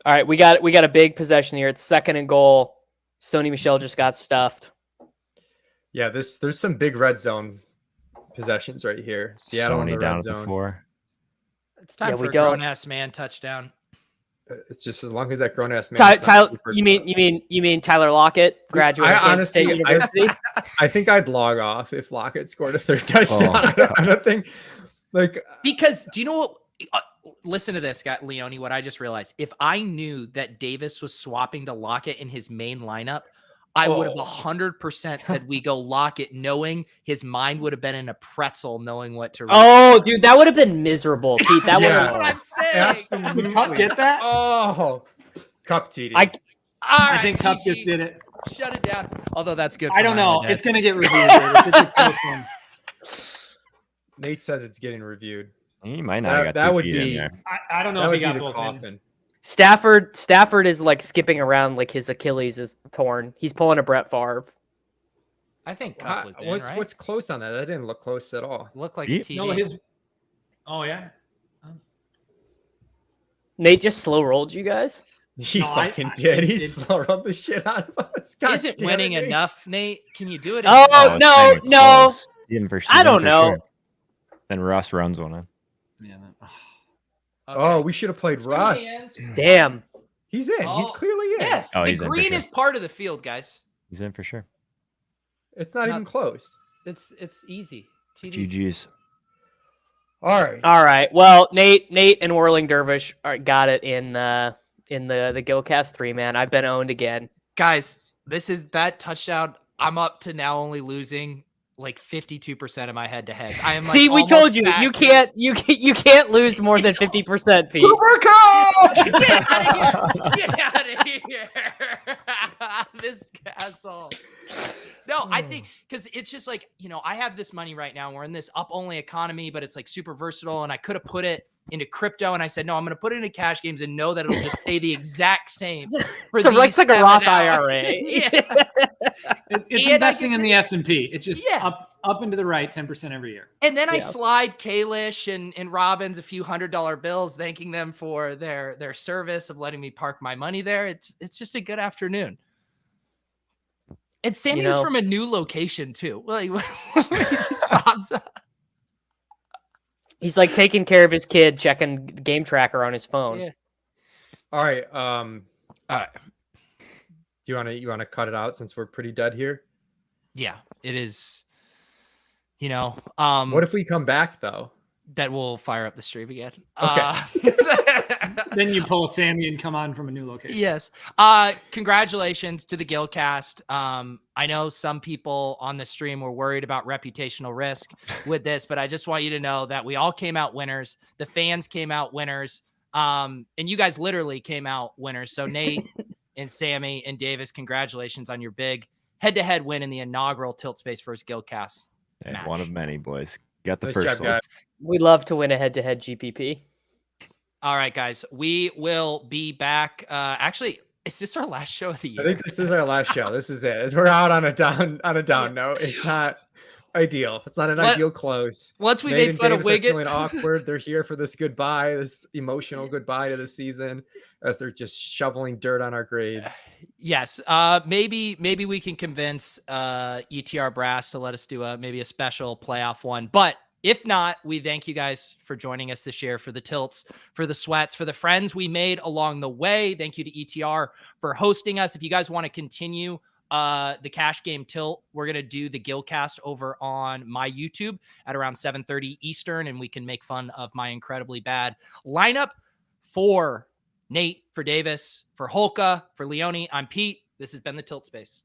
All right, we got a big possession here. It's 2nd and goal. Sony Michel just got stuffed. Yeah, there's some big red zone possessions right here. Seattle in Sony the down red at the zone. 4. It's time Yeah, for we a don't- grown-ass man touchdown. It's just as long as that grown ass man. Tyler, you mean Tyler Lockett, graduate of Kansas State honestly, University? I think I'd log off if Lockett scored a 3rd touchdown. I don't think like Because do you know what? Listen to this, guy Leone. What I just realized: if I knew that Davis was swapping to Lockett in his main lineup, I would have 100% said we go Lockett, knowing his mind would have been in a pretzel, knowing what to read. Oh, dude, that would have been miserable, Pete. That would Yeah. That's what I'm saying. absolutely. Did Cup get that? Oh, Cup TD. I All I right, think Cup GG. just did it. Shut it down. Although that's good. I for don't my know. other dad. It's gonna get reviewed. Davis. It's a close one. Nate says it's getting reviewed. He might not have got That 2 would feet in be there. I don't know that if would he be got the both in. coffin. Stafford is like skipping around like his Achilles is torn. He's pulling a Brett Favre. I think Cup was in, right? What's close on that? That didn't look close at all. Look like Ye- a TD. No, his. Oh yeah. Nate just slow rolled you guys. He No, I- fucking I did. He did- slow rolled the shit out of us. God Isn't damn winning it, Nate. enough, Nate? Can you do it? Oh, again? it's no, not even no. close. He's in for- I he's in don't for know. sure. Then Russ runs one in. Yeah. Oh, we should have played Russ. Damn. He's in. He's Oh, clearly in. Yes, Oh, the he's in for green sure. is part of the field, guys. He's in for sure. It's not Not- even close. It's easy. TD. GG's. All right. All right. Well, Nate and Whirling Dervish got it in the Gillcast 3, man. I've been owned again. Guys, this is that touchdown. I'm up to now only losing like 52% of my head-to-head. I am. See, like, we told almost you back you to- can't lose more than It's 50%, Pete. Get out of here! Get out of here! This castle. No, I think because it's just like, I have this money right now. We're in this up-only economy, but it's like super versatile. And I could have put it into crypto, and I said, no, I'm going to put it into cash games and know that it'll just stay the exact same. For So these it's like a 7 Roth hours. IRA. Yeah. It's And I investing can in the S&P. It's just Yeah. up and to the right 10% every year. And then I Yeah. slide Kalish and Robbins a few $100 bills, thanking them for their service of letting me park my money there. It's just a good afternoon. And Sammy's know- from a new location too. Like he just pops up. He's like taking care of his kid, checking the game tracker on his phone. Yeah. All right. All right. Do you want to cut it out since we're pretty dead here? Yeah, it is. What if we come back though? that will fire up the stream again? Then you pull Sammy and come on from a new location. Yes. Congratulations to the Gillcast. I know some people on the stream were worried about reputational risk with this, but I just want you to know that we all came out winners. The fans came out winners. And you guys literally came out winners. So Nate and Sammy and Davis, congratulations on your big head-to-head win in the inaugural Tilt Space vs. Gillcast. Yeah, Match. one of many, boys. Got the Nice first job, one. guys. We love to win a head-to-head GPP. All right, guys, we will be back. Actually, is this our last show of the year? I think this is our last show. This is it. We're out on a down note. It's not ideal. It's not an ideal close. Once we Nate made and fun of Davis are Wiggins, feeling awkward. They're here for this goodbye, this emotional goodbye to the season, as they're just shoveling dirt on our graves. yes. Maybe we can convince ETR Brass to let us do maybe a special playoff one. But if not, we thank you guys for joining us this year, for the tilts, for the sweats, for the friends we made along the way. Thank you to ETR for hosting us. If you guys want to continue the cash game tilt, we're going to do the Gillcast over on my YouTube at around 7:30 Eastern, and we can make fun of my incredibly bad lineup. For Nate, for Davis, for Holka, for Leone, I'm Pete. This has been the Tilt Space.